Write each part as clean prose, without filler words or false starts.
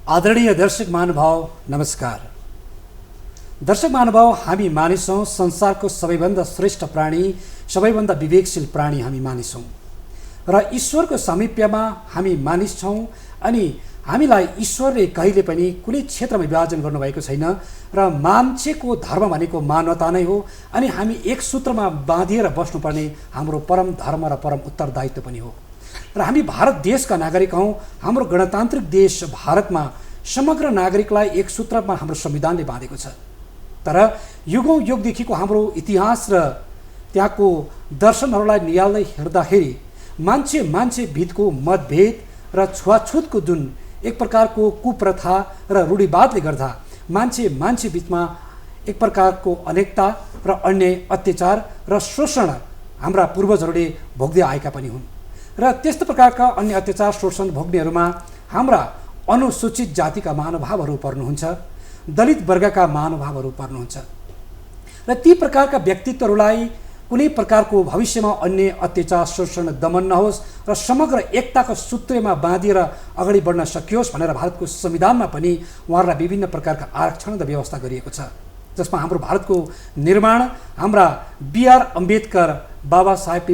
आदरणीय दर्शक महानुभाव नमस्कार। दर्शक महानुभाव, हामी मानिस हौं संसारको सबैभन्दा श्रेष्ठ प्राणी, सबैभन्दा विवेकशील प्राणी हामी मानिस हौं र ईश्वरको सामिप्यमा हामी मानिस छौं। अनि हामीलाई ईश्वरले कहिले पनि कुनै क्षेत्रमा विभाजन गर्नुभएको छैन र मान्छेको धर्म भनेको मानवता नै हो। अनि हामी एक सूत्रमा बाँधिएर बस्नुपर्ने हाम्रो परम धर्म र परम उत्तरदायित्व पनि हो। र हामी भारत देशका नागरिक हौं। हाम्रो गणतान्त्रिक देश भारतमा समग्र नागरिकलाई एक सूत्रमा हाम्रो संविधानले बाँधेको छ। तर युगौं युगदेखिको हाम्रो इतिहास र त्यहाँको दर्शनहरूलाई नियाल्दै हेर्दाखेरि मान्छे बीचको मतभेद र छुवाछुतको जुन एक प्रकारको कुप्रथा र रूढिवादले गर्दा मान्छे बीचमा एक प्रकारको अनेकता र अन्याय, अत्याचार र शोषण हाम्रा पूर्वजहरूले भोग्दै आएका पनि हुन्। र त्यस्तो प्रकारका अन्य अत्याचार शोषण भोग्नेहरूमा हाम्रा अनुसूचित जातिका महानुभावहरू पर्नुहुन्छ, दलित वर्गका महानुभावहरू पर्नुहुन्छ। र ती प्रकारका व्यक्तित्वहरूलाई कुनै प्रकारको भविष्यमा अन्य अत्याचार शोषण दमन नहोस् र समग्र एकताको सूत्रमा बाँधिएर अगाडि बढ्न सकियोस् भनेर भारतको संविधानमा पनि उहाँहरूलाई विभिन्न प्रकारका आरक्षण र व्यवस्था गरिएको छ, जसमा हाम्रो भारतको निर्माण हाम्रा B.R. अम्बेडकर, बाबा साहेब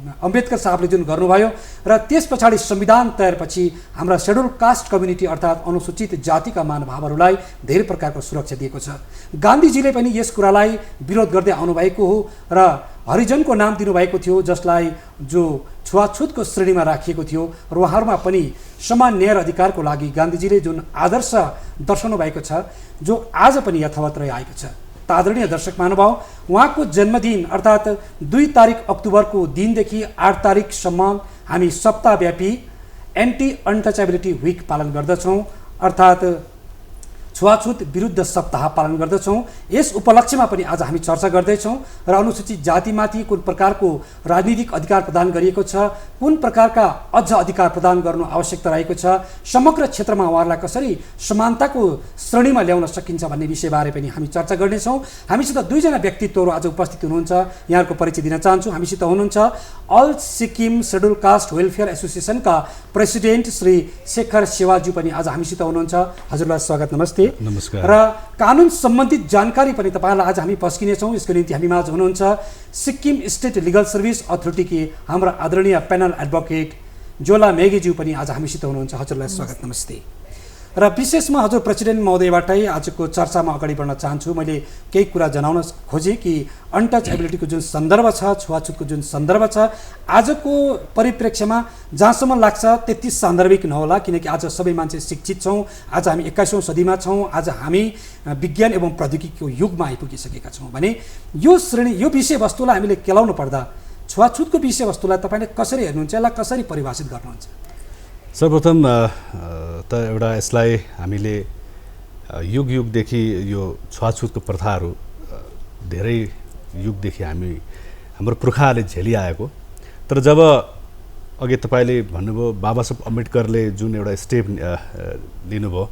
अम्बेडकर साहबले जुन गर्नुभयो र त्यस पछाडि संविधान तयारपछि हाम्रा शेड्युल कास्ट कम्युनिटी अर्थात् अनुसूचित जातिका महानुभावहरूलाई धेरै प्रकारको सुरक्षा दिएको छ। गान्धीजीले पनि यस कुरालाई विरोध गर्दै आउनुभएको हो र हरिजनको नाम दिनुभएको थियो, जसलाई जो छुवाछुतको श्रेणीमा राखिएको थियो। र उहाँहरूमा पनि समान न्याय र अधिकारको लागि गान्धीजीले जुन आदर्श दर्शाउनु भएको छ, जो आज पनि यथावत रहिआएको छ। आदरणीय दर्शक महानुभाव, उहाँको जन्मदिन अर्थात् 2 तारिक अक्टोबरको दिनदेखि 8 तारिकसम्म हामी सप्ताहव्यापी एन्टी अनटचेबिलिटी विक पालन गर्दछौँ, अर्थात् छुवाछुत विरुद्ध सप्ताह पालन गर्दछौँ। यस उपलक्ष्यमा पनि आज हामी चर्चा गर्दैछौँ र अनुसूचित जातिमाथि कुन प्रकारको राजनीतिक अधिकार प्रदान गरिएको छ, कुन प्रकारका अझ अधिकार प्रदान गर्नु आवश्यकता रहेको छ, समग्र क्षेत्रमा उहाँहरूलाई कसरी समानताको श्रेणीमा ल्याउन सकिन्छ भन्ने विषयबारे पनि हामी चर्चा गर्नेछौँ। हामीसित 2 जना व्यक्तित्वहरू आज उपस्थित हुनुहुन्छ। यहाँहरूको परिचय दिन चाहन्छु। हामीसित हुनुहुन्छ all Sikkim schedule caste welfare एसोसिएसनका प्रेसिडेन्ट श्री शेखर सेवाज्यू पनि आज हामीसित हुनुहुन्छ। हजुरलाई स्वागत, नमस्ते। नमस्कार। र कानुन सम्बन्धित जानकारी पनि तपाईहरुलाई आज हामी पस्किनेछौँ। यसको निम्ति हामी माझ हुनुहुन्छ सिक्किम स्टेट लिगल सर्भिस अथोरिटीकी हाम्रा आदरणीय प्यानल एडभोकेट जोला मेगेज्यू पनि आज हामीसित हुनुहुन्छ। हजुरलाई स्वागत, नमस्ते। र विशेषमा हजुर प्रेसिडेन्ट महोदयबाटै आजको चर्चामा अगाडि बढ्न चाहन्छु। मैले केही कुरा जनाउन खोजेँ कि अनटचएबिलिटीको जुन सन्दर्भ छ, छुवाछुतको जुन सन्दर्भ छ, आजको परिप्रेक्ष्यमा जहाँसम्म लाग्छ त्यति सान्दर्भिक नहोला, किनकि आज सबै मान्छे शिक्षित छौँ। आज हामी 21औं सदीमा छौँ। आज हामी विज्ञान एवं प्रौद्योगिकीको युगमा आइपुगिसकेका छौँ भने यो श्रेणी, यो विषयवस्तुलाई हामीले केलाउनु पर्दा छुवाछुतको विषयवस्तुलाई तपाईँले कसरी हेर्नुहुन्छ, यसलाई कसरी परिभाषित गर्नुहुन्छ? सर्वप्रथम त एउटा यसलाई हामीले युगदेखि यो छुवाछुतको प्रथाहरू धेरै युगदेखि हाम्रो पुर्खाहरूले झेलिआएको। तर जब अघि तपाईँले भन्नुभयो बाबासाहेब अम्बेडकरले जुन एउटा स्टेप लिनुभयो,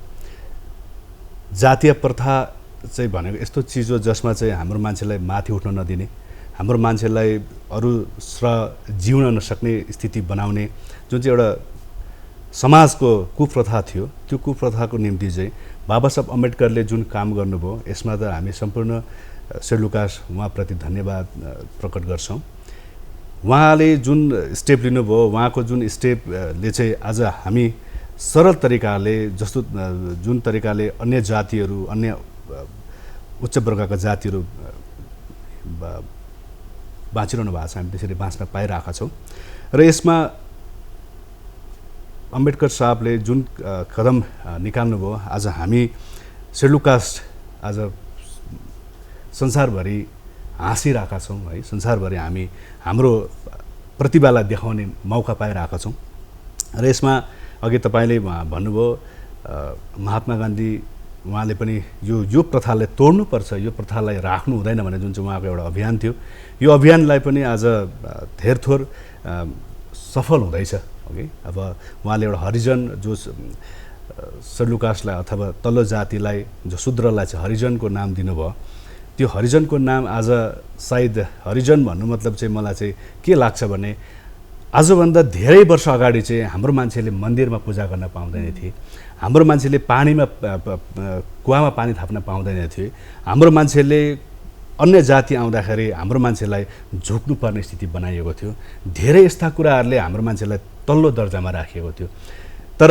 जातीय प्रथा चाहिँ भनेको यस्तो चिज हो जसमा चाहिँ हाम्रो मान्छेलाई माथि उठ्न नदिने, हाम्रो मान्छेलाई अरू जिउन नसक्ने स्थिति बनाउने जुन चाहिँ एउटा समाजको कुप्रथा थियो, त्यो कुप्रथाको निम्ति चाहिँ बाबासाहेब अम्बेडकरले जुन काम गर्नुभयो, यसमा त हामी सम्पूर्ण शेड्युल कास्ट उहाँप्रति धन्यवाद प्रकट गर्छौँ। उहाँले जुन स्टेप लिनुभयो, उहाँको जुन स्टेपले चाहिँ आज हामी सरल तरिकाले, जस्तो जुन तरिकाले अन्य जातिहरू, अन्य उच्च वर्गका जातिहरू बाँचिरहनु भएको छ, हामी त्यसरी बाँच्न पाइरहेका छौँ। र यसमा अम्बेडकर साहबले जुन कदम निकाल्नुभयो, आज हामी शेड्युल कास्ट आज संसारभरि हाँसिरहेका छौँ है। संसारभरि हामी हाम्रो प्रतिभालाई देखाउने मौका पाइरहेका छौँ। र यसमा अघि तपाईँले भन्नुभयो महात्मा गान्धी, उहाँले पनि यो प्रथालाई तोड्नुपर्छ, यो प्रथालाई राख्नु हुँदैन भने जुन चाहिँ उहाँको एउटा अभियान थियो, यो अभियानलाई पनि आज धेर थोर सफल हुँदैछ। ओके, अब उहाँले एउटा हरिजन जो शेड्युल कास्टलाई अथवा तल्लो जातिलाई, जो शूद्रलाई चाहिँ हरिजनको नाम दिनुभयो, त्यो हरिजनको नाम आज सायद हरिजन भन्नु मतलब चाहिँ मलाई चाहिँ के लाग्छ भने आजभन्दा धेरै वर्ष अगाडि चाहिँ हाम्रो मान्छेले मन्दिरमा पूजा गर्न पाउँदैन थिए, हाम्रो मान्छेले पानीमा कुवामा पानी थाप्न पाउँदैन थिए। हाम्रो मान्छेले अन्य जाति आउँदाखेरि हाम्रो मान्छेलाई झुक्नुपर्ने स्थिति बनाइएको थियो। धेरै यस्ता कुराहरूले हाम्रो मान्छेलाई तल्लो दर्जामा राखिएको थियो। तर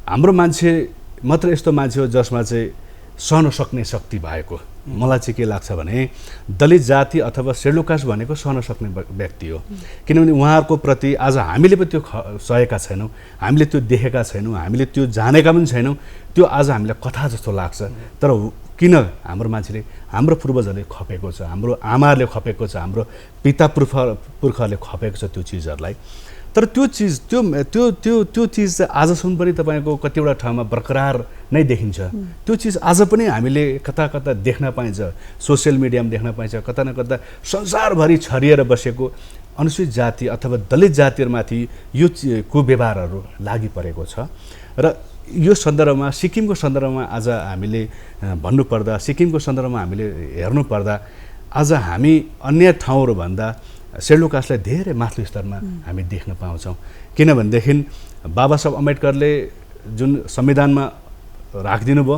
हाम्रो मान्छे मात्र यस्तो मान्छे हो जसमा चाहिँ सहन सक्ने शक्ति भएको। मलाई चाहिँ के लाग्छ भने दलित जाति अथवा शेड्युल कास्ट भनेको सहन सक्ने व्यक्ति हो। किनभने उहाँहरूको प्रति आज हामीले पनि त्यो सहेका छैनौँ, हामीले त्यो देखेका छैनौँ, हामीले त्यो जानेका पनि छैनौँ। त्यो आज हामीलाई कथा जस्तो लाग्छ। तर किन हाम्रो मान्छेले, हाम्रो पूर्वजहरूले खपेको छ, हाम्रो आमाहरूले खपेको छ, हाम्रो पिता पुर्खाहरूले खपेको छ त्यो चिजहरूलाई। तर त्यो चिज त्यो चिज चाहिँ आजसम्म पनि तपाईँको कतिवटा ठाउँमा बरकरार नै देखिन्छ। त्यो चिज आज पनि हामीले कता कता देख्न पाइन्छ, सोसियल मिडियामा देख्न पाइन्छ। कता न कता संसारभरि छरिएर बसेको अनुसूचित जाति अथवा दलित जातिहरूमाथि यो कुव्यवहारहरू लागि परेको छ। र यो सन्दर्भमा सिक्किमको सन्दर्भमा आज हामीले भन्नुपर्दा, सिक्किमको सन्दर्भमा हामीले हेर्नुपर्दा आज हामी अन्य ठाउँहरूभन्दा शेड्युल कास्टलाई धेरै माथिल्लो स्तरमा हामी देख्न पाउँछौँ। किनभनेदेखि बाबा साहब अम्बेडकरले जुन संविधानमा राखिदिनु भयो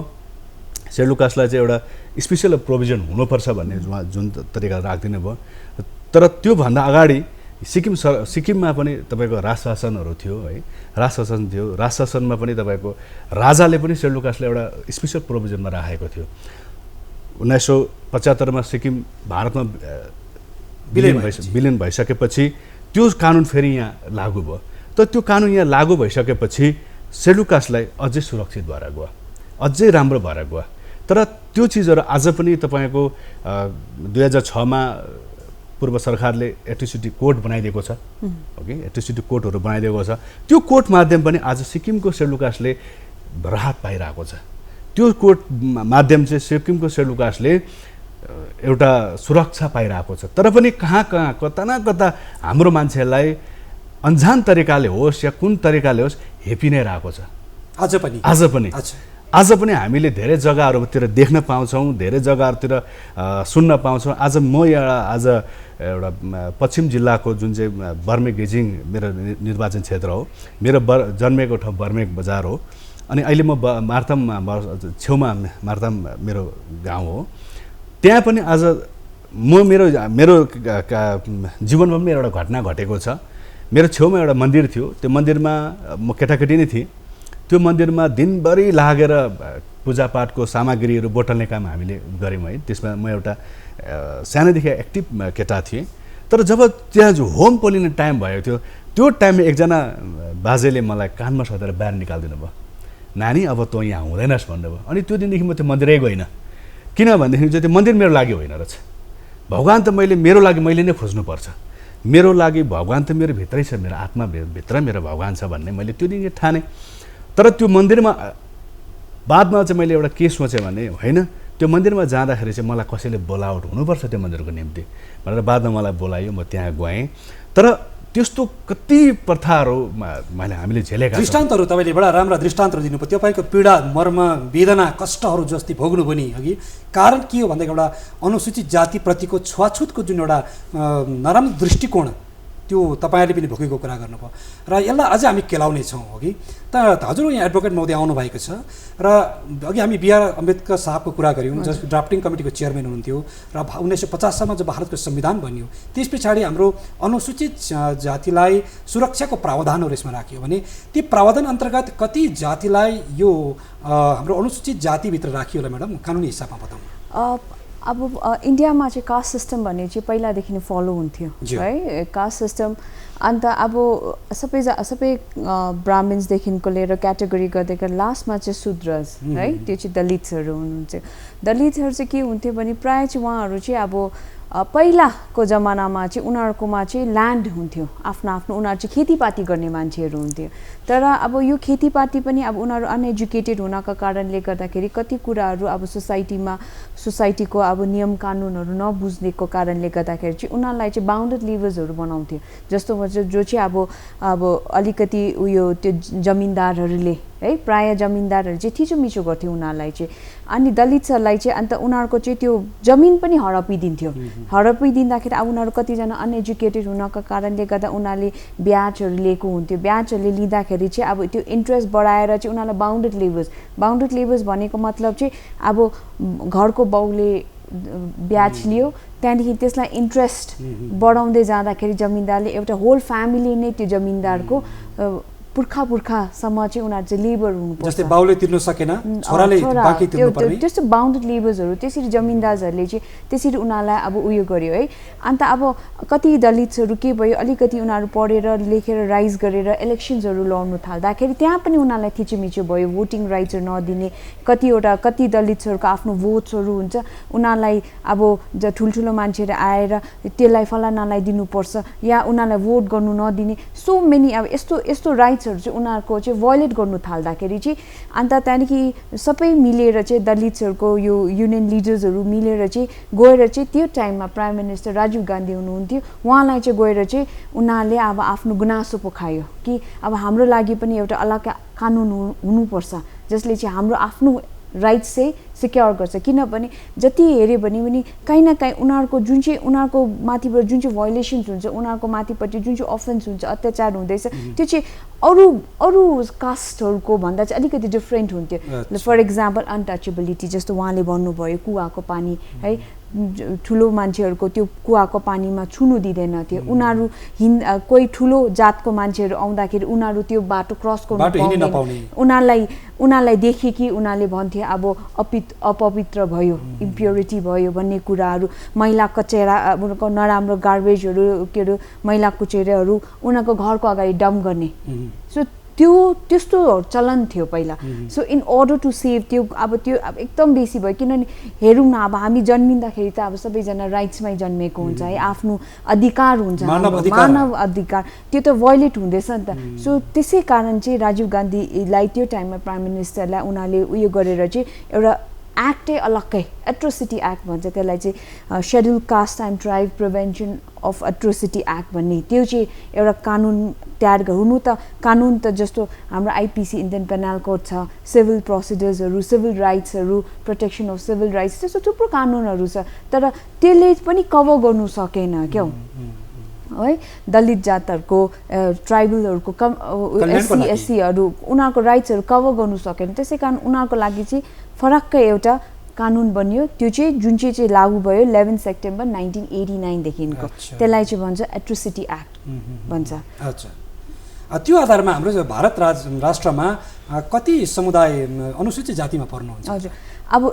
शेड्युल कास्टलाई चाहिँ एउटा स्पेसल प्रोभिजन हुनुपर्छ भन्ने जुन तरिकाले राखिदिनु भयो। तर त्योभन्दा अगाडि सिक्किममा पनि तपाईँको राज शासनहरू थियो है, राज शासन थियो। राज शासनमा पनि तपाईँको राजाले पनि शेड्युल कास्टलाई एउटा स्पेसल प्रोभिजनमा राखेको थियो। 1975 सिक्किम भारतमा विलिन भइसकेपछि त्यो कानुन फेरि यहाँ लागू भयो। तर त्यो कानुन यहाँ लागू भइसकेपछि शेड्युल कास्टलाई अझै सुरक्षित भएर गयो, अझै राम्रो भएर गयो। तर त्यो चिजहरू आज पनि तपाईँको 2006मा पूर्व सरकारले एट्रोसिटी कोड बनाइदिएको छ। ओके, एट्रोसिटी कोडहरू बनाइदिएको छ। त्यो कोड माध्यम पनि आज सिक्किमको शेड्युल कास्टले राहत पाइरहेको छ। त्यो कोड माध्यम चाहिँ सिक्किमको शेड्युल कास्टले एउटा सुरक्षा पाइरहेको छ। तर पनि कहाँ कता न कता हाम्रो मान्छेलाई अन्जान तरिकाले होस् या कुन तरिकाले होस् हेपी नै रहेको छ आज पनि हामीले धेरै जग्गाहरूतिर देख्न पाउँछौँ, धेरै जग्गाहरूतिर सुन्न पाउँछौँ। आज म एउटा पश्चिम जिल्लाको जुन चाहिँ बर्मेक गेजिङ मेरो निर्वाचन क्षेत्र हो। मेरो जन्मेको ठाउँ बर्मेक बजार हो। अनि अहिले म मार्ताममा छेउमा मार्ताम मेरो गाउँ हो। त्यहाँ पनि आज मेरो जीवनमा पनि एउटा घटना घटेको छ। मेरो छेउमा एउटा मन्दिर थियो। त्यो मन्दिरमा म केटाकेटी नै थिएँ। त्यो मन्दिरमा दिनभरि लागेर पूजापाठको सामग्रीहरू बोटल्ने काम हामीले गऱ्यौँ है। त्यसमा म एउटा सानैदेखि एक्टिभ केटा थिएँ। तर जब त्यहाँ जो होम पोलिने टाइम भएको थियो, त्यो टाइममा एकजना बाजेले मलाई कानमा सधेर बाहिर निकालिदिनु भयो। नानी अब तँ यहाँ हुँदैनस् भन्नुभयो। अनि त्यो दिनदेखि म त्यो मन्दिरै गइनँ। किनभनेदेखि चाहिँ त्यो मन्दिर मेरो लागि होइन रहेछ। भगवान् त मेरो लागि मैले नै खोज्नुपर्छ। मेरो लागि भगवान् त मेरो भित्रै छ, मेरो आत्माभित्र मेरो भगवान् छ भन्ने मैले त्यो दिन ठाने। तर त्यो मन्दिरमा बादमा चाहिँ मैले एउटा के सोचेँ भने होइन, त्यो मन्दिरमा जाँदाखेरि चाहिँ मलाई कसैले बोलावट हुनुपर्छ त्यो मन्दिरको निम्ति भनेर बादमा मलाई बोलायो। म त्यहाँ गएँ। तर त्यस्तो कति प्रथाहरू हामीले झेलेका दृष्टान्तहरू तपाईँले बडा राम्रा दृष्टान्तहरू दिनुभयो। तपाईँको पीडा, मर्म, वेदना, कष्टहरू जस्तै भोग्नु पनि अघि कारण के हो भन्दा एउटा अनुसूचित जातिप्रतिको छुवाछुतको जुन एउटा नराम्रो दृष्टिकोण त्यो तपाईँहरूले पनि भोगेको कुरा गर्नुभयो र यसलाई अझै हामी केलाउने छौँ अघि। त हजुर यहाँ एडभोकेट महोदय आउनुभएको छ र अघि हामी BR अम्बेडकर साहबको कुरा गऱ्यौँ, जस ड्राफ्टिङ कमिटीको चेयरम्यान हुनुहुन्थ्यो र 1950 सालमा जब भारतको संविधान बन्यो त्यस पछाडि हाम्रो अनुसूचित जातिलाई सुरक्षाको प्रावधानहरू यसमा राखियो भने ती प्रावधान अन्तर्गत कति जातिलाई यो हाम्रो अनुसूचित जातिभित्र राखियो होला म्याडम, कानुनी हिसाबमा बताउनु। अब इन्डियामा चाहिँ कास्ट सिस्टम भन्ने चाहिँ पहिलादेखि नै फलो हुन्थ्यो है, कास्ट सिस्टम। अन्त अब सबै ब्राह्मण्सदेखिको लिएर क्याटेगोरी गर्दै लास्टमा चाहिँ शूद्रज है, त्यो चाहिँ दलितहरू हुनुहुन्छ। दलितहरू चाहिँ के हुन्थ्यो भने प्रायः चाहिँ उहाँहरू चाहिँ अब पहिलाको जमानामा चाहिँ उनीहरूकोमा चाहिँ ल्यान्ड हुन्थ्यो आफ्नो आफ्नो, उनीहरू चाहिँ खेतीपाती गर्ने मान्छेहरू हुन्थ्यो। तर अब यो खेतीपाती पनि अब उनीहरू अनएजुकेटेड हुनको कारणले गर्दाखेरि कति कुराहरू अब सोसाइटीको अब नियम कानुनहरू नबुझ्नेको कारणले गर्दाखेरि चाहिँ उनीहरूलाई चाहिँ बााउन्डेड लिभर्सहरू बनाउँथ्यो। जस्तो जो चाहिँ अब अलिकति उयो त्यो जमिनदारहरूले है प्राय जमिनदारहरू चाहिँ थिचोमिचो गर्थ्यो उनीहरूलाई चाहिँ अनि दलितहरूलाई चाहिँ अन्त उनीहरूको चाहिँ त्यो जमिन पनि हडपिदिन्थ्यो हडपिदिँदाखेरि अब उनीहरू कतिजना अनएजुकेटेड हुनको कारणले गर्दा उनीहरूले ब्याजहरू लिएको हुन्थ्यो ब्याजहरूले लिँदाखेरि चाहिँ अब त्यो इन्ट्रेस्ट बढाएर चाहिँ उनीहरूलाई बााउन्डेड लेबर्स भनेको मतलब चाहिँ अब घरको बाउले ब्याज लियो त्यहाँदेखि त्यसलाई इन्ट्रेस्ट बढाउँदै जाँदाखेरि जमिनदारले एउटा होल फ्यामिली नै त्यो जमिनदारको पुर्खासम्म चाहिँ उनीहरू चाहिँ लेबर हुनुपर्छ जस्तै बाउले तिर्नु सकेन छोराले बाँकी तिर्नु पर्ने त्यस्तो बााउन्डेड लेबर्सहरू त्यसरी जमिनदारहरूले चाहिँ त्यसरी उनीहरूलाई अब उयो गर्यो है अन्त अब कति दलितहरू के भयो अलिकति उनीहरू पढेर लेखेर राइज गरेर इलेक्सन्सहरू लड्नु थाल्दाखेरि त्यहाँ पनि उनीहरूलाई थिचोमिचो भयो भोटिङ राइट्सहरू नदिने कति दलितहरूको आफ्नो भोट्सहरू हुन्छ उनीहरूलाई अब ठुल्ठुलो मान्छेहरू आएर त्यसलाई फलानालाई दिनुपर्छ या उनीहरूलाई भोट गर्नु नदिने सो मेनी अब यस्तो राइट्सहरू चाहिँ उनीहरूको चाहिँ भयोलेट गर्नु थाल्दाखेरि चाहिँ अन्त त्यहाँदेखि सबै मिलेर चाहिँ दलितहरूको यो युनियन लिडर्सहरू मिलेर चाहिँ गएर चाहिँ त्यो टाइममा प्राइम मिनिस्टर राजीव गान्धी हुनुहुन्थ्यो उहाँलाई चाहिँ गएर चाहिँ उनीहरूले अब आफ्नो गुनासो पोखायो कि अब हाम्रो लागि पनि एउटा अलग कानुन हुनुपर्छ जसले चाहिँ हाम्रो आफ्नो राइट्स चाहिँ सिक्योर गर्छ किनभने जति हेऱ्यो भने पनि काहीँ न काहीँ उनीहरूको जुन चाहिँ उनीहरूको माथिबाट जुन चाहिँ भायोलेसन्स हुन्छ उनीहरूको माथिपट्टि जुन चाहिँ अफेन्स हुन्छ अत्याचार हुँदैछ त्यो चाहिँ अरू कास्टहरूको भन्दा चाहिँ अलिकति डिफ्रेन्ट हुन्थ्यो फर इक्जाम्पल अनटचेबिलिटी जस्तो उहाँले भन्नुभयो कुवाको पानी है ठुलो मान्छेहरूको त्यो कुवाको पानीमा छुनु दिँदैन थियो उनीहरू कोही ठुलो जातको मान्छेहरू आउँदाखेरि उनीहरू त्यो बाटो क्रस गर्नु पाउँदैन उनीहरूलाई देखे कि उनीहरूले भन्थे अब अपवित्र भयो इम्प्योरिटी भयो भन्ने कुराहरू मैला कचेरा उनीहरूको नराम्रो गार्बेजहरू के अरे मैला कुचेराहरू उनीहरूको घरको अगाडि डम्प गर्ने सो त्यस्तो चलन थियो पहिला so in order to save त्यो अब एकदम बेसी भयो किनभने हेरौँ न अब हामी जन्मिँदाखेरि त अब सबैजना राइट्समै जन्मेको हुन्छ है आफ्नो अधिकार हुन्छ मानव अधिकार त्यो त भयोलेट हुँदैछ नि त सो त्यसै कारण चाहिँ राजीव गान्धीलाई त्यो टाइममा प्राइम मिनिस्टरलाई उनीहरूले उयो गरेर चाहिँ एउटा एक्टै अलग्गै एट्रोसिटी एक्ट भन्छ त्यसलाई चाहिँ schedule caste and tribe prevention of atrocity act भन्ने त्यो चाहिँ एउटा कानुन तयार हुनु त कानुन त जस्तो हाम्रो आइपिसी इन्डियन पेनल कोड छ सिभिल प्रोसिडर्सहरू सिभिल राइट्सहरू प्रोटेक्सन अफ सिभिल राइट्स त्यस्तो थुप्रो कानुनहरू छ तर त्यसले पनि कभर गर्नु सकेन क्या है दलित जातहरूको ट्राइबलहरूको एससीहरू उनीहरूको राइट्सहरू कभर गर्नु सकेन त्यसै कारण उनीहरूको लागि चाहिँ फरक्कै एउटा कानुन बन्यो त्यो चाहिँ जुन चाहिँ लागू भयो 11 सेप्टेम्बर 1989 देखिको त्यसलाई चाहिँ भन्छ एट्रोसिटी एक्ट भन्छ अच्छा त्यो आधारमा हाम्रो भारत राष्ट्रमा कति समुदाय अनुसूचित जातिमा पर्नुहुन्छ हजुर अब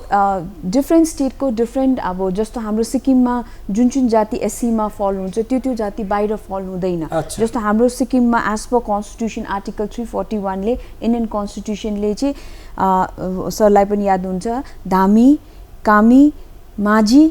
डिफ्रेन्ट स्टेटको डिफ्रेन्ट अब जस्तो हाम्रो सिक्किममा जुन जाति एससीमा फल हुन्छ त्यो जाति बाहिर फल हुँदैन जस्तो हाम्रो सिक्किममा एज पर कन्स्टिट्युसन आर्टिकल 341 ले इन्डियन कन्स्टिट्युसनले चाहिँ सरलाई पनि याद हुन्छ धामी कामी माझी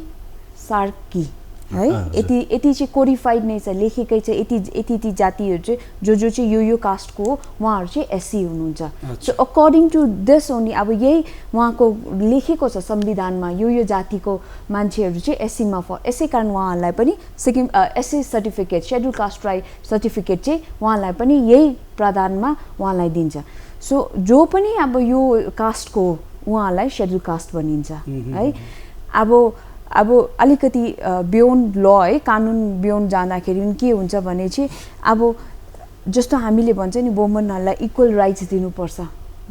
सार्की है यति चाहिँ कोडिफाइड नै छ लेखेकै छ यति जातिहरू चाहिँ जो चाहिँ यो कास्टको हो उहाँहरू चाहिँ एससी हुनुहुन्छ so according to this only अब यही उहाँको लेखेको छ संविधानमा यो जातिको मान्छेहरू चाहिँ एससीमा यसै कारण उहाँहरूलाई पनि Sikkim SC certificate schedule caste tribe certificate चाहिँ उहाँलाई पनि यही प्रावधानमा उहाँलाई दिन्छ सो जो पनि अब यो कास्टको उहाँलाई सेड्युल कास्ट भनिन्छ है अब अलिकति बियोन्ड ल है कानुन बियोन्ड जाँदाखेरि पनि के हुन्छ भने चाहिँ अब जस्तो हामीले भन्छ नि वुमनहरूलाई इक्वल राइट्स दिनुपर्छ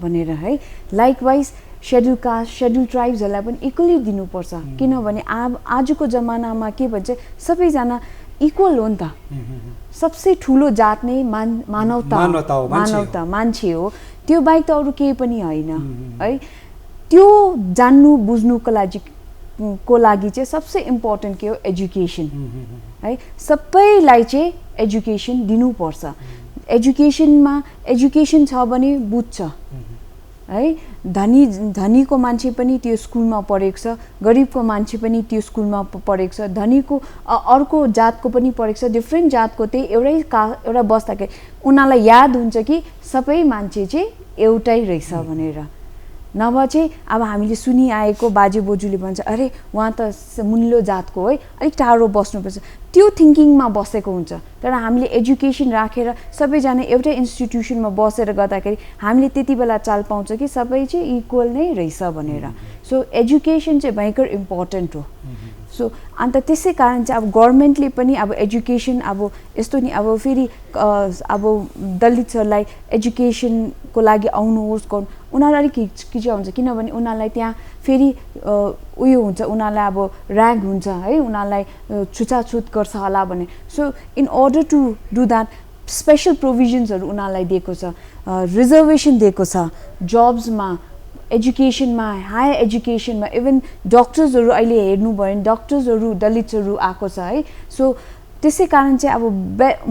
भनेर है लाइकवाइज सेड्युल कास्ट सेड्युल ट्राइब्सहरूलाई पनि इक्वली दिनुपर्छ किनभने आजको जमानामा के भन्छ सबैजना इक्वल हो नि त सबसे ठुलो जात नै मानवता मान्छे हो त्यो बाहेक त अरू केही पनि होइन है त्यो जान्नु बुझ्नुको लागि चाहिँ सबसे इम्पोर्टेन्ट के हो एजुकेसन है सबैलाई चाहिँ एजुकेसन दिनुपर्छ एजुकेसन छ भने बुझ्छ है धनीको मान्छे पनि त्यो स्कुलमा पढेको छ गरिबको मान्छे पनि त्यो स्कुलमा पढेको छ धनीको अर्को जातको पनि पढेको छ डिफ्रेन्ट जातको त्यही एउटा बस्दाखेरि उनीहरूलाई याद हुन्छ कि सबै मान्छे चाहिँ एउटै रहेछ भनेर नभए चाहिँ अब हामीले सुनिआएको बाजे बोजूले भन्छ अरे उहाँ त मुनिलो जातको है, अलिक टाढो बस्नुपर्छ, त्यो थिङ्किङमा बसेको हुन्छ। तर हामीले एजुकेसन राखेर सबैजना एउटै इन्स्टिट्युसनमा बसेर गर्दाखेरि हामीले त्यति बेला चाल पाउँछ कि सबै चाहिँ इक्वल नै रहेछ भनेर। सो एजुकेसन चाहिँ भयङ्कर इम्पोर्टेन्ट हो। सो अन्त त्यसै कारण चाहिँ अब गभर्मेन्टले पनि अब एजुकेसन अब यस्तो नि अब फेरि अब दलितहरूलाई एजुकेसनको लागि आउनुहोस् गर्नु उनीहरू अलिक हिचकिचा हुन्छ, किनभने उनीहरूलाई त्यहाँ फेरि उयो हुन्छ, उनीहरूलाई अब ऱ्याङ्क हुन्छ है, उनीहरूलाई छुचाछुत गर्छ होला भन्ने। So in order to do that special प्रोभिजन्सहरू उनीहरूलाई दिएको छ, रिजर्भेसन दिएको छ जब्समा, एजुकेसनमा, हायर एजुकेसनमा, इभन डक्टर्सहरू अहिले हेर्नुभयो भने डक्टर्सहरू दलितहरू आएको छ है। सो त्यसै कारण चाहिँ अब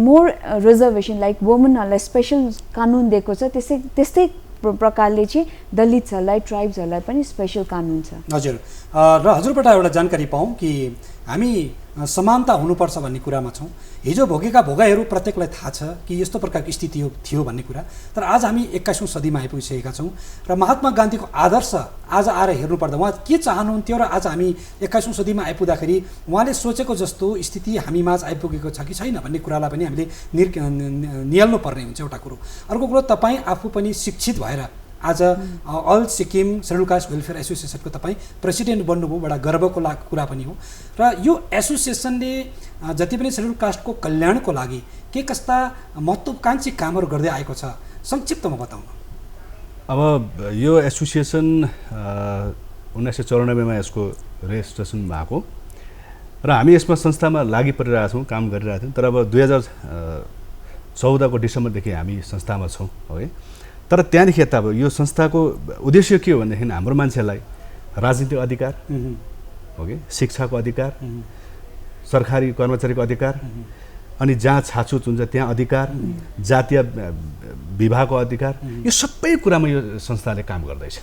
मोर रिजर्भेसन लाइक वुमेनहरूलाई स्पेसल कानुन दिएको छ, त्यस्तै प्रकारले चाहिँ दलितहरूलाई ट्राइब्सहरूलाई पनि स्पेसल कानुन छ। हजुर, र हजुरबाट एउटा जानकारी पाऊँ कि हामी समानता हुनुपर्छ भन्ने कुरामा छौँ। हिजो भोगेका भोगाइहरू प्रत्येकलाई थाहा छ कि यस्तो प्रकारको स्थिति थियो भन्ने कुरा, तर आज हामी 21औं सदीमा आइपुगिसकेका छौँ र महात्मा गान्धीको आदर्श आज आएर हेर्नुपर्दा उहाँ के चाहनुहुन्थ्यो र आज हामी 21औं सदीमा आइपुग्दाखेरि उहाँले सोचेको जस्तो स्थिति हामीमाझ आइपुगेको छ कि छैन भन्ने कुरालाई पनि हामीले निहाल्नु पर्ने हुन्छ एउटा कुरो। अर्को कुरो, तपाईँ आफू पनि शिक्षित भएर आज all Sikkim schedule caste welfare एसोसिएसनको तपाईँ प्रेसिडेन्ट बन्नुभयो, बडा गर्वको कुरा पनि हो। र यो एसोसिएसनले जति पनि सेड्युल कास्टको कल्याणको लागि के कस्ता महत्त्वाकांक्षी कामहरू गर्दै आएको छ, संक्षिप्तमा बताउनु। अब यो एसोसिएसन 1994मा यसको रेजिस्ट्रेसन भएको र हामी यसमा संस्थामा लागि परिरहेका छौँ, काम गरिरहेका थियौँ। तर अब 2014को डिसेम्बरदेखि हामी संस्थामा छौँ है। तर त्यहाँदेखि यता अब यो संस्थाको उद्देश्य के हो भनेदेखि हाम्रो मान्छेलाई राजनीतिक अधिकार हो कि, शिक्षाको अधिकार, सरकारी कर्मचारीको अधिकार, अनि जहाँ छाछुत हुन्छ त्यहाँ अधिकार, जातीय विवाहको अधिकार, यो सबै कुरामा यो संस्थाले काम गर्दैछ।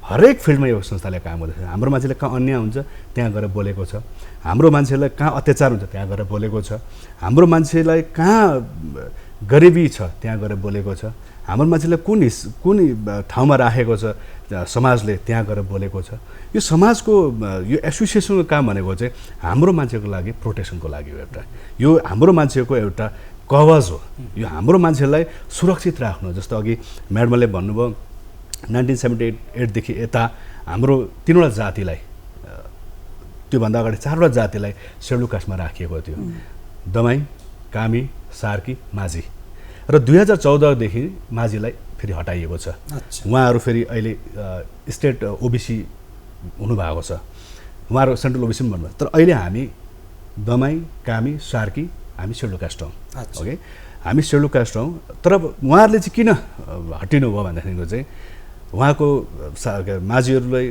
हरेक फिल्डमा यो संस्थाले काम गर्दैछ। हाम्रो मान्छेले कहाँ अन्याय हुन्छ त्यहाँ गएर बोलेको छ, हाम्रो मान्छेलाई कहाँ अत्याचार हुन्छ त्यहाँ गएर बोलेको छ, हाम्रो मान्छेलाई कहाँ गरिबी छ त्यहाँ गएर बोलेको छ, हाम्रो मान्छेलाई कुन ठाउँमा राखेको छ समाजले त्यहाँ गएर बोलेको छ। यो समाजको यो एसोसिएसनको काम भनेको चाहिँ हाम्रो मान्छेको लागि प्रोटेक्सनको लागि हो। एउटा यो हाम्रो मान्छेको एउटा कवच हो। यो हाम्रो मान्छेलाई सुरक्षित राख्नु। जस्तो अघि म्याडमले भन्नुभयो 1978देखि यता हाम्रो 3वटा जातिलाई, त्योभन्दा अगाडि 4वटा जातिलाई सेड्युल कास्टमा राखिएको थियो, दमाई, कामी, सार्की, माझी। र 2014देखि माझीलाई फेरि हटाइएको छ। उहाँहरू फेरि अहिले स्टेट ओबिसी हुनुभएको छ, उहाँहरू सेन्ट्रल ओबिसी पनि भन्नुभयो। तर अहिले हामी दमाई, कामी, सार्की हामी सेड्युल कास्ट हौँ। ओके, हामी सेड्युल कास्ट हौँ। तर उहाँहरूले चाहिँ किन हटिनु भयो भन्दाखेरिको चाहिँ उहाँको माझीहरूलाई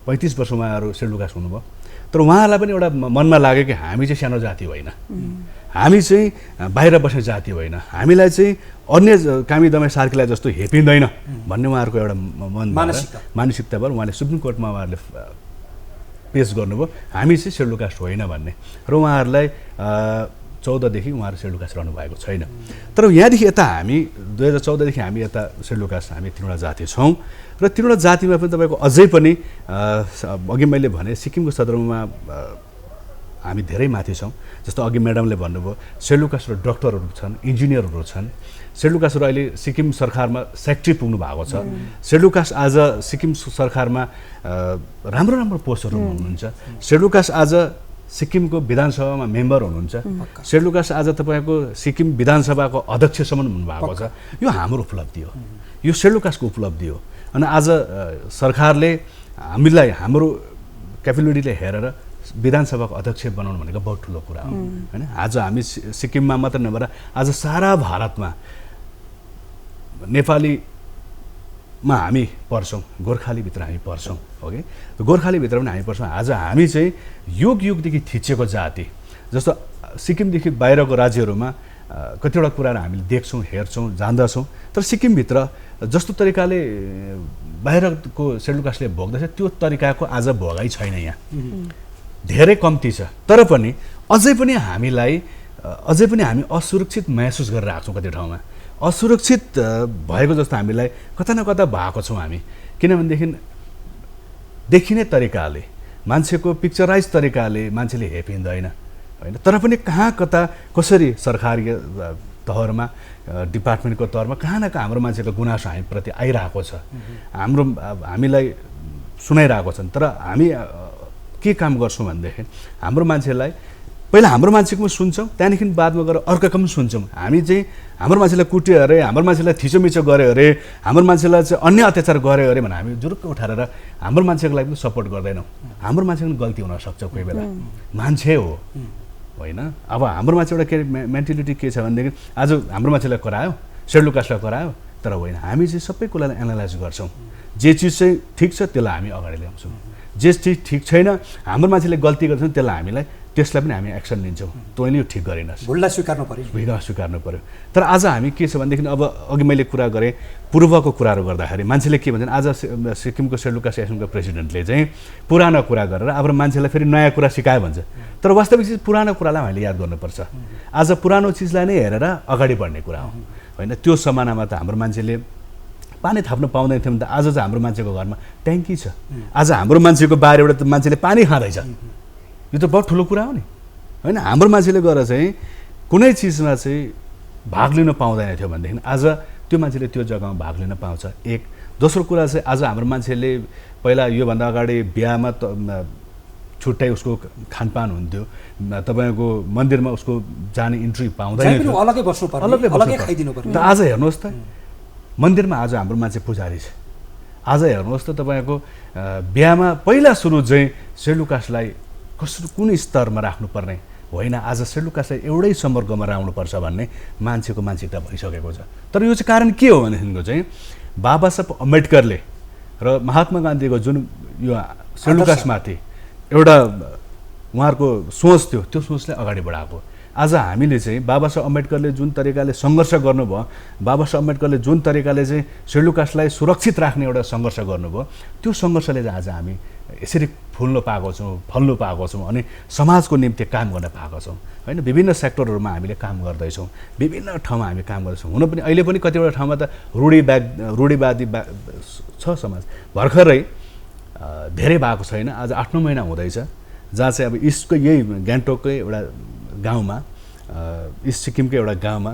35 वर्ष उहाँहरू सेड्युल कास्ट हुनुभयो। तर उहाँहरूलाई पनि एउटा मनमा लाग्यो कि हामी चाहिँ सानो जाति होइन, हामी चाहिँ बाहिर बस्ने जाति होइन, हामीलाई चाहिँ अन्य कामी दमाई सार्कीलाई जस्तो हेपिँदैन भन्ने उहाँहरूको एउटा मानसिकता भयो। उहाँले सुप्रिम कोर्टमा उहाँहरूले पेस गर्नुभयो हामी चाहिँ सेड्युल कास्ट होइन भन्ने। र उहाँहरूलाई 14देखि उहाँहरू सेड्युल कास्ट रहनु भएको छैन। तर यहाँदेखि यता हामी 2014देखि हामी यता सेड्युल कास्ट हामी 3वटा जाति छौँ। र 3वटा जातिमा पनि तपाईँको अझै पनि अघि मैले भने सिक्किमको सदरमुकाममा हामी धेरै माथि छौँ। जस्तो अघि म्याडमले भन्नुभयो सेड्युल कास्ट डक्टरहरू छन्, इन्जिनियरहरू छन्। सेड्युल कास्टहरू अहिले सिक्किम सरकारमा सेक्रेटरी पुग्नु भएको छ। सेड्युल कास्ट आज सिक्किम सरकारमा राम्रो राम्रो पोस्टहरू हुनुहुन्छ। सेड्युल कास्ट आज सिक्किमको विधानसभामा मेम्बर हुनुहुन्छ। सेड्युल कास्ट आज तपाईँको सिक्किम विधानसभाको अध्यक्षसम्म हुनुभएको छ। यो हाम्रो उपलब्धि हो, यो सेड्युल कास्टको उपलब्धि हो। अनि आज सरकारले हामीलाई हाम्रो क्यापेबिलिटीले हेरेर विधानसभाको अध्यक्ष बनाउनु भनेको बहुत ठुलो कुरा हो हैन। आज हामी सिक्किममा मात्र नभएर आज सारा भारतमा नेपालीमा हामी पर्छौँ, गोर्खालीभित्र हामी पर्छौँ। ओके, गोर्खालीभित्र पनि हामी पर्छौँ। आज हामी चाहिँ युग युगदेखि थिचेको जाति। जस्तो सिक्किमदेखि बाहिरको राज्यहरूमा कतिवटा कुराहरू हामीले देख्छौँ, हेर्छौँ, जान्दछौँ। तर सिक्किमभित्र जस्तो तरिकाले बाहिरको सेड्युल कास्टले भोग्दछ त्यो तरिकाको आज भोगाइ छैन। यहाँ धेरै कम्ती छ। तर पनि अझै पनि हामी असुरक्षित महसुस गरेर आएको छौँ। कति ठाउँमा असुरक्षित भएको जस्तो हामीलाई कता न कता भएको छौँ हामी। किनभनेदेखि देखिने तरिकाले, मान्छेको पिक्चराइज तरिकाले मान्छेले हेपिँदैन होइन। तर पनि कहाँ कता कसरी सरकारी तहरमा डिपार्टमेन्टको तहरमा कहाँ न कहाँ हाम्रो मान्छेको गुनासो हामीप्रति आइरहेको छ, हामीलाई सुनाइरहेको छन्। तर हामी के काम गर्छौँ भनेदेखि हाम्रो मान्छेलाई पहिला हाम्रो मान्छेको पनि सुन्छौँ, त्यहाँदेखि बादमा गएर अर्काको पनि सुन्छौँ। हामी चाहिँ हाम्रो मान्छेलाई कुट्यो अरे, हाम्रो मान्छेलाई थिचोमिचो गऱ्यो अरे, हाम्रो मान्छेलाई चाहिँ अन्य अत्याचार गऱ्यो अरे भने हामी जुरुक्क उठाएर हाम्रो मान्छेको लागि पनि सपोर्ट गर्दैनौँ। हाम्रो मान्छेको पनि गल्ती हुनसक्छ कोही बेला, मान्छे हो होइन। अब हाम्रो मान्छे एउटा के मेन्टालिटी के छ भनेदेखि आज हाम्रो मान्छेलाई करायो, सेड्युल कास्टलाई करायो, तर होइन, हामी चाहिँ सबै कुरालाई एनालाइज गर्छौँ। जे चिज चाहिँ ठिक छ त्यसलाई हामी अगाडि ल्याउँछौँ, जे चिज ठिक छैन हाम्रो मान्छेले गल्ती गर्छन् त्यसलाई पनि हामी एक्सन लिन्छौँ। तैँले यो ठिक गरेनस्, भुललाई स्वीकार्नु पर्यो। तर आज हामी के छ भनेदेखि अब अघि मैले कुरा गरेँ पूर्वको कुराहरू गर्दाखेरि मान्छेले के भन्छन्, आज सिक्किमको सेड्युल कास्ट एसोसिएसनको प्रेसिडेन्टले चाहिँ पुरानो कुरा गरेर अब मान्छेलाई फेरि नयाँ कुरा सिकायो भन्छ। तर वास्तविक चिज पुरानो कुरालाई हामीले याद गर्नुपर्छ। आज पुरानो चिजलाई नै हेरेर अगाडि बढ्ने कुरा हो होइन। त्यो समानामा त हाम्रो मान्छेले पानी थाप्न पाउँदैन थियो भने त आज चाहिँ हाम्रो मान्छेको घरमा ट्याङ्की छ। आज हाम्रो मान्छेको बारीबाट त मान्छेले पानी खाँदैछ। यो त बहुत ठुलो कुरा हो नि होइन। हाम्रो मान्छेले गएर चाहिँ कुनै चिजमा चाहिँ भाग लिन पाउँदैन थियो भनेदेखि आज त्यो मान्छेले त्यो जग्गामा भाग लिन पाउँछ। एक दोस्रो कुरा चाहिँ आज हाम्रो मान्छेले पहिला योभन्दा अगाडि बिहामा छुट्टै उसको खानपान हुन्थ्यो, तपाईँको मन्दिरमा उसको जाने इन्ट्री पाउँदैन थियो, अलग्गै खाइदिनु पर्यो। त आज हेर्नुहोस् त मन्दिरमा आज हाम्रो मान्छे पुजारी छ। आज हेर्नुहोस् त तपाईँको बिहामा पहिला सुरु चाहिँ सेड्युल कास्टलाई कुन स्तरमा राख्नुपर्ने होइन, आज सेड्युल कास्टलाई एउटै सम्पर्कमा राख्नुपर्छ भन्ने मान्छेको मानसिकता भइसकेको छ। तर यो चाहिँ कारण के हो भनेदेखिको चाहिँ बाबा साहेब अम्बेडकरले र महात्मा गान्धीको जुन यो सेड्युल कास्टमाथि एउटा उहाँहरूको सोच थियो, त्यो सोचले अगाडि बढाएको। आज हामीले चाहिँ बाबा साहेब अम्बेडकरले जुन तरिकाले सङ्घर्ष गर्नुभयो, बाबा साहेब अम्बेडकरले जुन तरिकाले चाहिँ सेड्युल कास्टलाई सुरक्षित राख्ने एउटा सङ्घर्ष गर्नुभयो, त्यो सङ्घर्षले चाहिँ आज हामी यसरी फुल्न पाएको छौँ, फल्नु पाएको छौँ अनि समाजको निम्ति काम गर्न पाएको छौँ होइन। विभिन्न सेक्टरहरूमा हामीले काम गर्दैछौँ, विभिन्न ठाउँमा हामी काम गर्दैछौँ। हुन पनि अहिले पनि कतिवटा ठाउँमा त रूढिवादी छ समाज। भर्खरै धेरै भएको छैन, आज 8-9 महिना हुँदैछ, जहाँ चाहिँ अब इस्टको यही गान्तोककै एउटा गाउँमा, इस्ट सिक्किमकै एउटा गाउँमा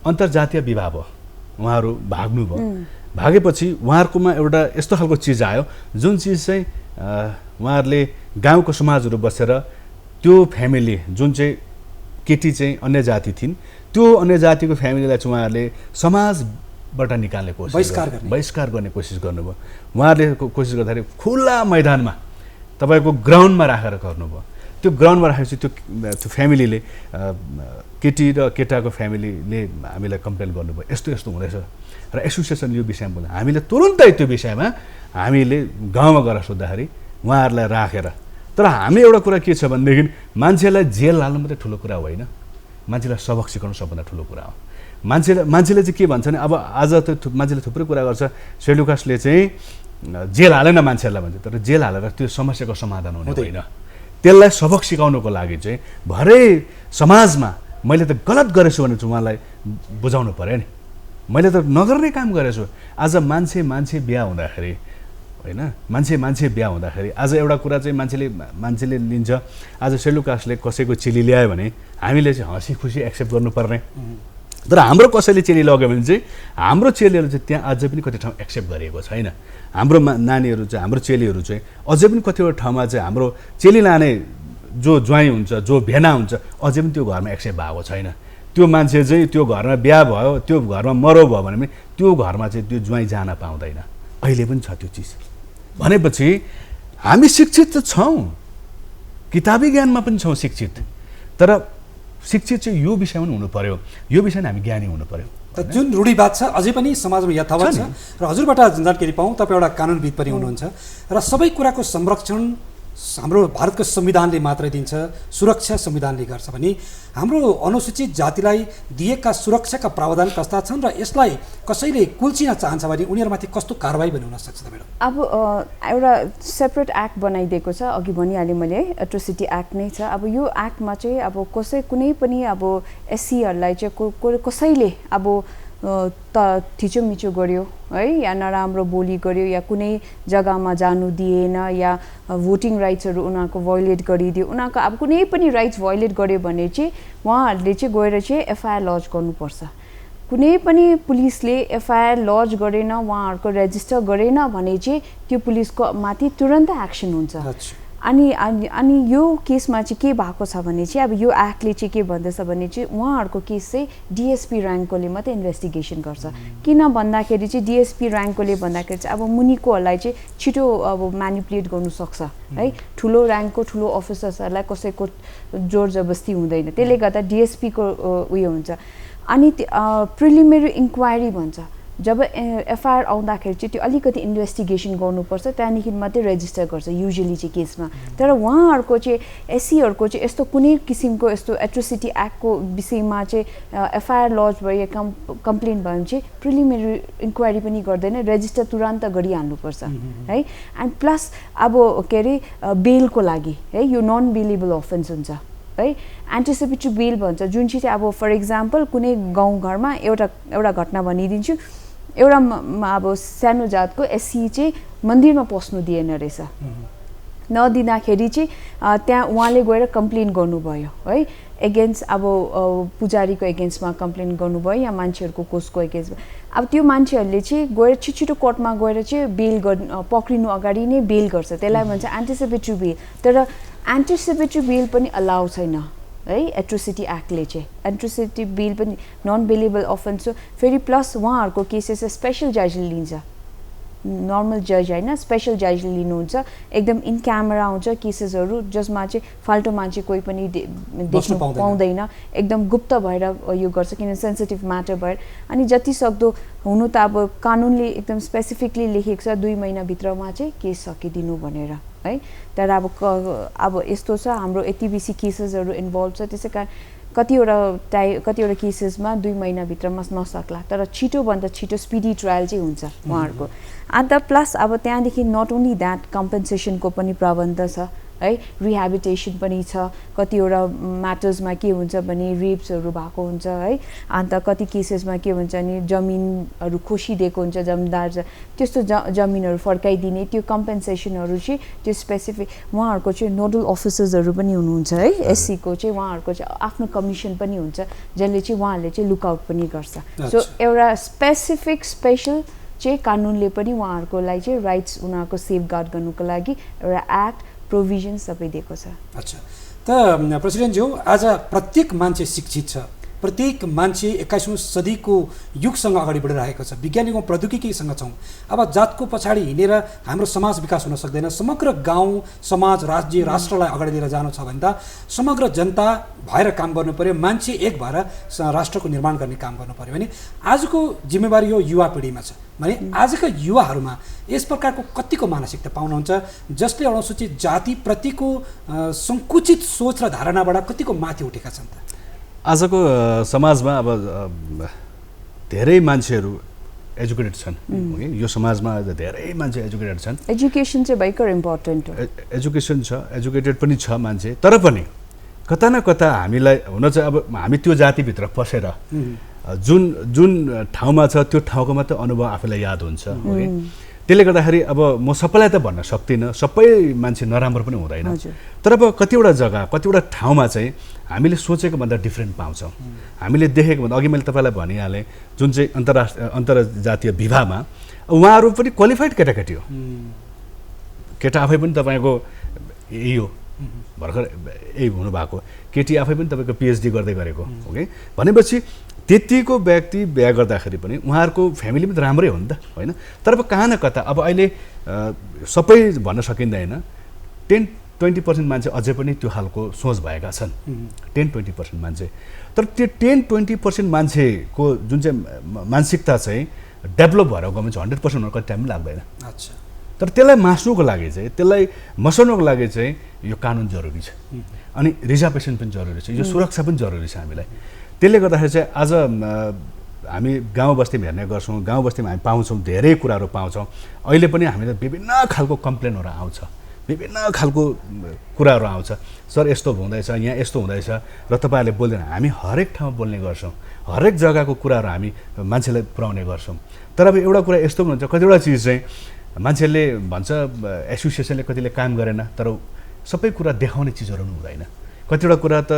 अन्तर्जातीय विवाह भयो। उहाँहरू भाग्नुभयो, भागेपछि उहाँहरूकोमा एउटा यस्तो खालको चिज आयो जुन चिज चाहिँ उहाँहरूले गाउँको समाजहरू बसेर त्यो फ्यामिली जुन चाहिँ केटी चाहिँ अन्य जाति थिइन्, त्यो अन्य जातिको फ्यामिलीलाई चाहिँ उहाँहरूले समाजबाट निकाल्ने बहिष्कार गर्ने कोसिस गर्नुभयो। उहाँहरूले कोसिस गर्दाखेरि खुल्ला मैदानमा तपाईँको ग्राउन्डमा राखेर गर्नुभयो। त्यो ग्राउन्डमा राखेपछि त्यो फ्यामिलीले केटी र केटाको फ्यामिलीले हामीलाई कम्प्लेन गर्नुभयो, यस्तो यस्तो हुँदैछ र एसोसिएसन यो विषयमा बोल्दा हामीले तुरुन्तै त्यो विषयमा हामीले गाउँमा गएर सोद्धाखेरि उहाँहरूलाई राखेर। तर हामी एउटा कुरा के छ भनेदेखि मान्छेलाई जेल हाल्नु मात्रै ठुलो कुरा होइन, मान्छेलाई सबक सिकाउनु सबभन्दा ठुलो कुरा हो। मान्छेले चाहिँ के भन्छ भने अब आज त मान्छेले थुप्रै कुरा गर्छ, सेड्युल कास्टले चाहिँ जेल हालेन मान्छेहरूलाई भन्छ, तर जेल हालेर त्यो समस्याको समाधान हुने होइन। त्यसलाई सबक सिकाउनुको लागि चाहिँ भरे समाजमा मैले त गलत गरेछु भने चाहिँ उहाँलाई बुझाउनु पऱ्यो नि, मैले त नगर्ने काम गरेछु। आज मान्छे बिहा हुँदाखेरि होइन, मान्छे बिहा हुँदाखेरि आज एउटा कुरा चाहिँ मान्छेले लिन्छ, आज सेड्युल कास्टले कसैको चेली ल्यायो भने हामीले चाहिँ हँसी खुसी एक्सेप्ट गर्नुपर्ने। तर हाम्रो कसैले चेली लग्यो भने चाहिँ हाम्रो चेलीहरू चाहिँ त्यहाँ अझै पनि कति ठाउँ एक्सेप्ट गरिएको छैन। हाम्रो नानीहरू चाहिँ, हाम्रो चेलीहरू चाहिँ अझै पनि कतिवटा ठाउँमा चाहिँ हाम्रो चेली लाने जो ज्वाइँ हुन्छ, जो भेना हुन्छ, अझै पनि त्यो घरमा एक्सेप्ट भएको छैन। त्यो मान्छे चाहिँ त्यो घरमा बिहा भयो, त्यो घरमा मरौ भयो भने पनि त्यो घरमा चाहिँ त्यो ज्वाइँ जान पाउँदैन। अहिले पनि छ त्यो चिज। भनेपछि हामी शिक्षित त छौँ, किताबी ज्ञानमा पनि छौँ शिक्षित, तर शिक्षित चाहिँ यो विषयमा पनि हुनु पर्यो, यो विषयमा हामी ज्ञानी हुनु पर्यो। त जुन रूढिवाद छ अझै पनि समाजमा यथावत छ र हजुरबाट जानकारी पाऊँ, तपाईँ एउटा कानुनविद पनि हुनुहुन्छ र सबै कुराको संरक्षण हाम्रो भारतको संविधानले मात्रै दिन्छ, सुरक्षा संविधानले गर्छ भने हाम्रो अनुसूचित जातिलाई दिएका सुरक्षाका प्रावधान कस्ता छन् र यसलाई कसैले कुल्चिन चाहन्छ भने उनीहरूमाथि कस्तो कारबाही पनि हुनसक्छ त म्याडम? अब एउटा सेपरेट एक्ट बनाइदिएको छ, अघि भनिहालेँ मैले, एट्रोसिटी एक्ट नै छ। अब यो एक्टमा चाहिँ अब कुनै पनि अब एससीहरूलाई चाहिँ कसैले अब थिचोमिचो गर्यो है या नराम्रो बोली गर्यो या कुनै जग्गामा जानु दिएन या भोटिङ राइट्सहरू उनीहरूको भयोलेट गरिदियो, उनीहरूको अब कुनै पनि राइट्स भयोलेट गर्यो भने चाहिँ उहाँहरूले चाहिँ गएर चाहिँ एफआइआर लज गर्नुपर्छ। कुनै पनि पुलिसले एफआइआर लज गरेन, उहाँहरूको रेजिस्टर गरेन भने चाहिँ त्यो पुलिसको माथि तुरन्त एक्सन हुन्छ। अनि यो केसमा चाहिँ के भएको छ भने चाहिँ अब यो एक्टले चाहिँ के भन्दछ भने चाहिँ उहाँहरूको केस चाहिँ डिएसपी र्याङ्ककोले मात्रै इन्भेस्टिगेसन गर्छ। किन भन्दाखेरि चाहिँ डिएसपी र्याङ्ककोले भन्दाखेरि चाहिँ अब मुनिकोहरूलाई चाहिँ छिटो अब म्यानिपुलेट गर्नु सक्छ है, ठुलो र्याङ्कको ठुलो अफिसर्सहरूलाई कसैको जोर जबस्ती हुँदैन, त्यसले गर्दा डिएसपीको उयो हुन्छ। अनि प्रिलिमिनरी इन्क्वायरी भन्छ, जब एफआइआर आउँदाखेरि चाहिँ त्यो अलिकति इन्भेस्टिगेसन गर्नुपर्छ, त्यहाँदेखि मात्रै रेजिस्टर गर्छ युजुअली चाहिँ केसमा। तर उहाँहरूको चाहिँ एससीहरूको चाहिँ यस्तो कुनै किसिमको यस्तो एट्रोसिटी एक्टको विषयमा चाहिँ एफआइआर लज भयो या कम्प्लेन भयो भने चाहिँ प्रिलिमिनरी इन्क्वायरी पनि गर्दैन, रेजिस्टर तुरन्त गरिहाल्नुपर्छ है। एन्ड प्लस अब के अरे बेलको लागि है, यो नन बेलेबल अफेन्स हुन्छ है, एन्टिसिपेटरी बेल भन्छ, जुन चाहिँ अब फर इक्जाम्पल कुनै गाउँघरमा एउटा घटना भनिदिन्छु, एउटा अब सानो जातको एससी चाहिँ मन्दिरमा पस्नु दिएन रहेछ, नदिँदाखेरि चाहिँ त्यहाँ उहाँले गएर कम्प्लेन गर्नुभयो है, एगेन्स्ट अब पुजारीको एगेन्स्टमा कम्प्लेन गर्नुभयो या मान्छेहरूको कोषको एगेन्स्टमा। अब त्यो मान्छेहरूले चाहिँ गएर छिटो कोर्टमा गएर चाहिँ बेल पक्रिनु अगाडि नै बेल गर्छ, त्यसलाई भन्छ एन्टिसिपेटरी बेल। तर एन्टिसिपेटरी बेल पनि अलाउ छैन है एट्रोसिटी एक्टले चाहिँ, एट्रोसिटी बेल पनि नन बेलेबल अफेन्स हो। फेरि प्लस उहाँहरूको केसेस स्पेसल जजले लिन्छ, नर्मल जज होइन, स्पेसल जजले लिनुहुन्छ, एकदम इन क्यामेरा हुन्छ केसेसहरू जसमा चाहिँ फाल्टो मान्छे कोही पनि देख्नु पाउँदैन, एकदम गुप्त भएर यो गर्छ किन सेन्सिटिभ म्याटर भएर। अनि जति सक्दो हुनु त अब कानुनले एकदम स्पेसिफिकली लेखेको छ 2 महिनाभित्रमा चाहिँ केस सकिदिनु भनेर है। तर अब यस्तो छ हाम्रो यति बेसी केसेसहरू इन्भल्भ छ, त्यसै कारण कतिवटा केसेसमा 2 महिनाभित्रमा नसक्ला, तर छिटोभन्दा छिटो स्पिडी ट्रायल चाहिँ हुन्छ उहाँहरूको। अन्त प्लस अब त्यहाँदेखि नट ओन्ली द्याट कम्पेन्सेसनको पनि प्रबन्ध छ है, रिहेबिटेसन पनि छ। कतिवटा म्याटर्समा के हुन्छ भने रेप्सहरू भएको हुन्छ है, अन्त कति केसेसमा के हुन्छ भने जमिनहरू खोसिदिएको हुन्छ जमिनदार, त्यस्तो जमिनहरू फर्काइदिने, त्यो कम्पेन्सेसनहरू चाहिँ त्यो स्पेसिफिक उहाँहरूको चाहिँ नोडल अफिसर्सहरू पनि हुनुहुन्छ है एससीको चाहिँ, उहाँहरूको चाहिँ आफ्नो कमिसन पनि हुन्छ जसले चाहिँ उहाँहरूले चाहिँ लुकआउट पनि गर्छ। सो एउटा स्पेसल चाहिँ कानुनले पनि उहाँहरूको लागि चाहिँ राइट्स उनीहरूको सेफगार्ड गर्नुको लागि एउटा एक्ट प्रोभिजन सबै दिएको छ। अच्छा, त प्रेसिडेन्टज्यू, आज प्रत्येक मान्छे शिक्षित छ, प्रत्येक मान्छे 21औं सदीको युगसँग अगाडि बढिरहेको छ, वैज्ञानिक औ प्रौद्योगिकीसँग छौँ। अब जातको पछाडि हिँडेर हाम्रो समाज विकास हुन सक्दैन। समग्र गाउँ समाज राज्य राष्ट्रलाई अगाडि लिएर जानु छ भने त समग्र जनता भएर काम गर्नु पर्यो, मान्छे एक भएर राष्ट्रको निर्माण गर्ने काम गर्नु पर्यो भने आजको जिम्मेवारी यो युवा पिँढीमा छ भने आजका युवाहरूमा यस प्रकारको कतिको मानसिकता पाउनुहुन्छ जसले अनुसूचित जातिप्रतिको सङ्कुचित सोच र धारणाबाट कतिको माथि उठेका छन् त? आजको समाजमा अब धेरै मान्छेहरू एजुकेटेड छन्, यो समाजमा धेरै मान्छे एजुकेटेड छन्। एजुकेसन चाहिँ भयङ्कर इम्पोर्टेन्ट हो, एजुकेसन छ, एजुकेटेड पनि छ मान्छे, तर पनि कता न कता हामीलाई हुन चाहिँ अब हामी त्यो जातिभित्र पसेर जुन ठाउँमा छ त्यो ठाउँको मात्रै अनुभव आफूलाई याद हुन्छ। त्यसले गर्दाखेरि अब म सबैलाई त भन्न सक्दिनँ, सबै मान्छे नराम्रो पनि हुँदैन, तर अब कतिवटा जग्गा कतिवटा ठाउँमा चाहिँ हामीले सोचेको भन्दा डिफ्रेन्ट पाउँछौँ। हामीले देखेको भन्दा अघि मैले तपाईँलाई भनिहालेँ जुन चाहिँ अन्तर्जातीय विवाहमा उहाँहरू पनि क्वालिफाइड केटाकेटी हो, केटा आफै पनि तपाईँको यही हो, भर्खर यही हुनुभएको, केटी आफै पनि तपाईँको पिएचडी गर्दै गरेको हो कि भनेपछि त्यतिको व्यक्ति बिहा गर्दाखेरि पनि उहाँहरूको फ्यामिली पनि राम्रै हो नि त होइन। तर अब कहाँ न कता अब अहिले सबै भन्न सकिँदैन, 10-20% मान्छे अझै पनि त्यो खालको सोच भएका छन्, 10-20% मान्छे। तर त्यो 10-20% मान्छेको जुन चाहिँ मानसिकता चाहिँ डेभलप भएर गयो चाहिँ 100% हुन कति टाइम पनि लाग्दैन। अच्छा, तर त्यसलाई मास्नुको लागि चाहिँ त्यसलाई मसाउनुको लागि चाहिँ यो कानुन जरुरी छ, अनि रिजर्भेसन पनि जरुरी छ, यो सुरक्षा पनि जरुरी छ हामीलाई। त्यसले गर्दाखेरि चाहिँ आज हामी गाउँ बस्तीमा हेर्ने गर्छौँ, गाउँ बस्तीमा हामी पाउँछौँ धेरै कुराहरू पाउँछौँ। अहिले पनि हामीलाई विभिन्न खालको कम्प्लेनहरू आउँछ, विभिन्न खालको कुराहरू आउँछ। सर यस्तो हुँदैछ, यहाँ यस्तो हुँदैछ र तपाईँहरूले बोल्दैन। हामी हरेक ठाउँमा बोल्ने गर्छौँ, हरेक जग्गाको कुराहरू हामी मान्छेलाई पुर्याउने गर्छौँ। तर अब एउटा कुरा यस्तो पनि हुन्छ, कतिवटा चिज चाहिँ मान्छेले भन्छ एसोसिएसनले कतिले काम गरेन, तर सबै कुरा देखाउने चिजहरू पनि हुँदैन। कतिवटा कुरा त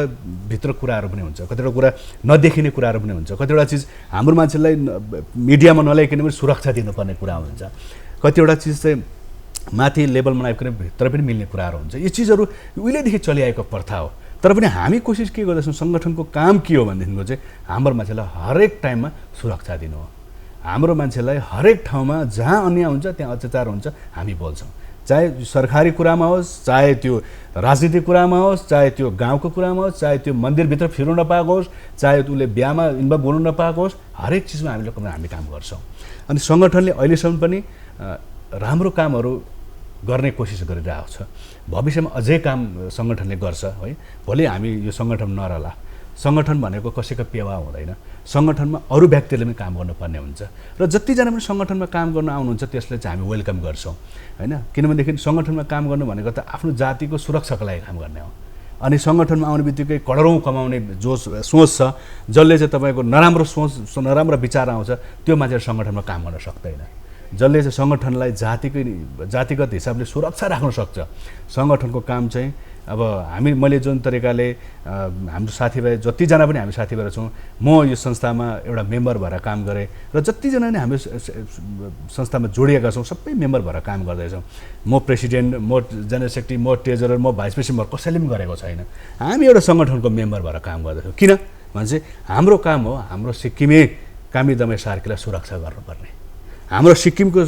भित्र कुराहरू पनि हुन्छ, कतिवटा कुरा नदेखिने कुराहरू पनि हुन्छ, कतिवटा चिज हाम्रो मान्छेलाई मिडियामा नल्याइकन पनि सुरक्षा दिनुपर्ने कुरा हुन्छ, कतिवटा चिज चाहिँ माथि लेभलमा आइकन भित्र पनि मिल्ने कुराहरू हुन्छ। यो चिजहरू उहिलेदेखि चलिआएको प्रथा हो। तर पनि हामी कोसिस के गर्दैछौँ, सङ्गठनको काम के हो भनेदेखिको चाहिँ हाम्रो मान्छेलाई हरेक टाइममा सुरक्षा दिनु हो। हाम्रो मान्छेलाई हरेक ठाउँमा जहाँ अन्याय हुन्छ त्यहाँ अत्याचार हुन्छ हामी बोल्छौँ, चाहे सरकारी कुरामा होस्, चाहे त्यो राजनीतिक कुरामा होस्, चाहे त्यो गाउँको कुरामा होस्, चाहे त्यो मन्दिरभित्र फिर्नु नपाएको होस्, चाहे उसले बिहामा इन्भल्भ हुनु नपाएको होस्, हरेक चिजमा हामी काम गर्छौँ। अनि सङ्गठनले अहिलेसम्म पनि राम्रो कामहरू गर्ने कोसिस गरिरहेको छ। भविष्यमा अझै काम सङ्गठनले गर्छ है। भोलि हामी यो सङ्गठन नरहला। सङ्गठन भनेको कसैको पेवा हुँदैन, सङ्गठनमा अरू व्यक्तिले पनि काम गर्नुपर्ने हुन्छ र जतिजना पनि सङ्गठनमा काम गर्न आउनुहुन्छ त्यसलाई चाहिँ हामी वेलकम गर्छौँ होइन। किनभनेदेखि सङ्गठनमा काम गर्नु भनेको त आफ्नो जातिको सुरक्षाको लागि काम गर्ने हो। अनि सङ्गठनमा आउने बित्तिकै करोडौँ कमाउने जो सोच छ, जसले चाहिँ तपाईँको नराम्रो सोच नराम्रो विचार आउँछ, त्यो मान्छे सङ्गठनमा काम गर्न सक्दैन। जसले चाहिँ सङ्गठनलाई जातिगत हिसाबले सुरक्षा राख्न सक्छ, सङ्गठनको काम चाहिँ अब मैले जुन तरिकाले हाम्रो साथीभाइ जतिजना पनि हामी साथीभाइ छौँ, म यो संस्थामा एउटा मेम्बर भएर काम गरेँ र जतिजना पनि हामी संस्थामा जोडिएका छौँ सबै मेम्बर भएर काम गर्दैछौँ। म प्रेसिडेन्ट, म जेनरल सेक्रेटरी, म ट्रेजरर, म भाइस प्रेसिडेन्ट कसैले पनि गरेको छैन। हामी एउटा सङ्गठनको मेम्बर भएर काम गर्दैछौँ। किन भने चाहिँ हाम्रो काम हो हाम्रो सिक्किमे कामी दमाई सार्कीलाई सुरक्षा गर्नुपर्ने। हाम्रो सिक्किमको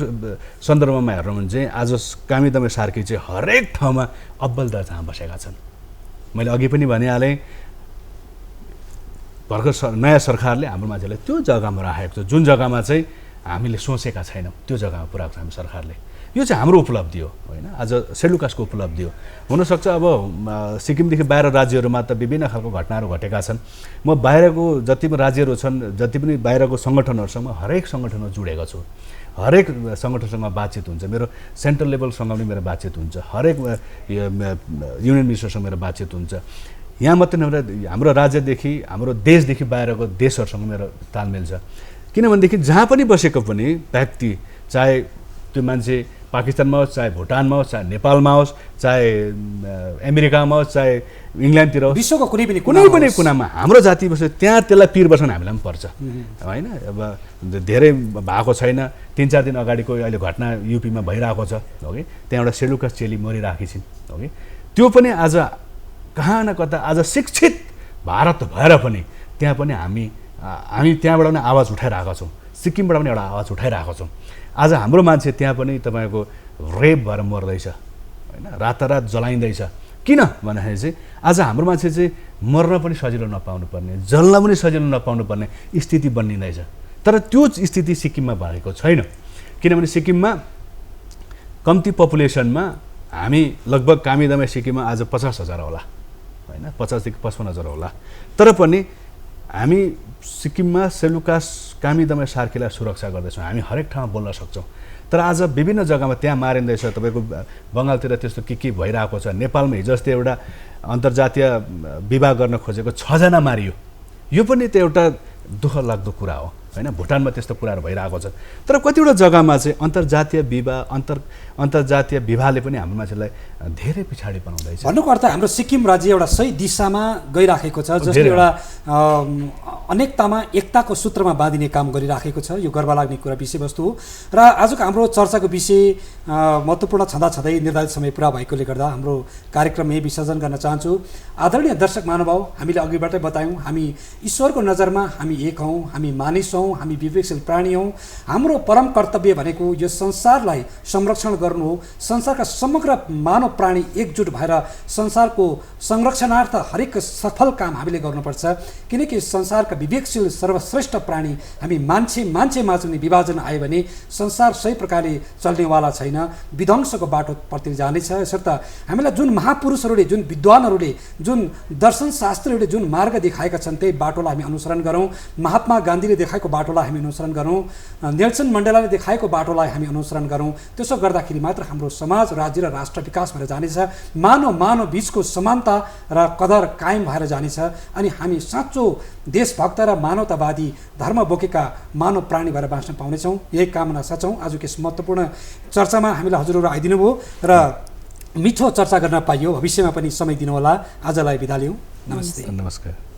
सन्दर्भमा हेर्नु भने चाहिँ आज कामी दमाई सार्की चाहिँ हरेक ठाउँमा अब्बल दर्जामा बसेका छन्। मैले अघि पनि भनिहालेँ, भर्खर नयाँ सरकारले हाम्रो मान्छेलाई त्यो जग्गामा राखेको छ जुन जग्गामा चाहिँ हामीले सोचेका छैनौँ, त्यो जग्गामा पुऱ्याएको छ हाम्रो सरकारले। यो चाहिँ हाम्रो उपलब्धि हो होइन, आज सेड्युल कास्टको उपलब्धि हो। हुनसक्छ अब सिक्किमदेखि बाहिर राज्यहरूमा त विभिन्न खालको घटनाहरू घटेका छन्। म बाहिरको जति पनि राज्यहरू छन्, जति पनि बाहिरको सङ्गठनहरूसँग हरेक सङ्गठनमा जुडेको छु, हरेक सङ्गठनसँग बातचित हुन्छ, मेरो सेन्ट्रल लेभलसँग पनि मेरो बातचित हुन्छ, हरेक युनियन मिनिस्टरसँग मेरो बातचित हुन्छ। यहाँ मात्रै नभएर हाम्रो राज्यदेखि हाम्रो देशदेखि बाहिरको देशहरूसँग मेरो तालमेल छ। किनभनेदेखि जहाँ पनि बसेको पनि व्यक्ति, चाहे त्यो मान्छे पाकिस्तानमा होस्, चाहे भुटानमा होस्, चाहे नेपालमा होस्, चाहे अमेरिकामा होस्, चाहे इङ्ल्यान्डतिर होस्, विश्वको कुनै पनि कुनामा हाम्रो जाति बस्छ, त्यहाँ त्यसलाई पिर बस्न हामीलाई पनि पर्छ होइन। अब धेरै भएको छैन, 3-4 दिन अगाडिको अहिले घटना युपीमा भइरहेको छ हो कि, त्यहाँ एउटा सेड्युल कास्ट चेली मरिरहेकी छिन् हो कि। त्यो पनि आज कहाँ न कता आज शिक्षित भारत भएर पनि त्यहाँ पनि हामी त्यहाँबाट पनि आवाज उठाइरहेका छौँ, सिक्किमबाट पनि एउटा आवाज उठाइरहेको छौँ। आज हाम्रो मान्छे त्यहाँ पनि तपाईँको रेप भएर मर्दैछ होइन, रातारात जलाइँदैछ। किन भन्दाखेरि चाहिँ आज हाम्रो मान्छे चाहिँ मर्न पनि सजिलो नपाउनु पर्ने, जल्न पनि सजिलो नपाउनु पर्ने स्थिति बनिँदैछ। तर त्यो स्थिति सिक्किममा भएको छैन। किनभने सिक्किममा कम्ती पपुलेसनमा हामी लगभग कामी दमाई सिक्किममा आज 50,000 होला होइन, 50,000 देखि 55,000 होला। तर पनि हामी सिक्किममा सेड्युल कास्ट कामी दमाई सार्कीलाई सुरक्षा गर्दैछौँ, हामी हरेक ठाउँमा बोल्न सक्छौँ। तर आज विभिन्न जग्गामा त्यहाँ मारिँदैछ, तपाईँको बङ्गालतिर त्यस्तो के भइरहेको छ। नेपालमा हिजो अस्ति एउटा अन्तर्जातीय विवाह गर्न खोजेको 6 जना मारियो, यो पनि त एउटा दुःख लाग्दो कुरा हो होइन। भुटानमा त्यस्तो कुराहरू भइरहेको छ। तर कतिवटा जग्गामा चाहिँ अन्तर्जातीय विवाहले पनि हाम्रो मान्छेलाई धेरै पछाडि बनाउँदैछ। भन्नुको अर्थ हाम्रो सिक्किम राज्य एउटा सही दिशामा गइराखेको छ, जसले एउटा अनेकतामा एकताको सूत्रमा बाँधिने काम गरिराखेको छ। यो गर्व लाग्ने कुरा विषयवस्तु हो। र आजको हाम्रो चर्चाको विषय महत्त्वपूर्ण छँदाछँदै निर्धारित समय पुरा भएकोले गर्दा हाम्रो कार्यक्रम यही विसर्जन गर्न चाहन्छु। आदरणीय दर्शक महानुभाव, हामीले अघिबाटै बतायौँ, हामी ईश्वरको नजरमा हामी एक हौँ, हामी मानिस हौँ, हामी विवेकशील प्राणी हौँ। हाम्रो परम कर्तव्य भनेको यो संसारलाई संरक्षण गर्नु हो। संसारका समग्र मानव प्राणी एकजुट भएर संसारको संरक्षणार्थ हरेक सफल काम हामीले गर्नुपर्छ। किनकि संसारका संसारका विवेकशील सर्वश्रेष्ठ प्राणी हामी मान्छेमा चाहिँ विभाजन आयो भने संसार सही प्रकारले चल्नेवाला छैन, विध्वंसको बाटोपट्टि जानेछ। यसर्थ हामीलाई जुन महापुरुषहरूले, जुन विद्वानहरूले, जुन दर्शनशास्त्रीहरूले जुन मार्ग देखाएका छन् त्यही बाटोलाई हामी अनुसरण गरौँ। महात्मा गान्धीले देखाएको बाटोलाई हामी अनुसरण गरौँ, नेल्सन मण्डेलाले देखाएको बाटोलाई हामी अनुसरण गरौँ। त्यसो गर्दाखेरि मात्र हाम्रो समाज, राज्य र राष्ट्र विकास भएर जानेछ। मानव बीचको समानता र कदर कायम भएर जानेछ अनि हामी साँचो देशभक्त र मानवतावादी धर्म बोकेका मानव प्राणी भएर बाँच्न पाउनेछौँ। यही कामना साँचौँ। आजको यस महत्त्वपूर्ण चर्चामा हामीलाई हजुरहरू आइदिनु भयो र मिठो चर्चा गर्न पाइयो। भविष्यमा पनि समय दिनुहोला। आजलाई बिदा लियौँ। नमस्ते। नमस्कार।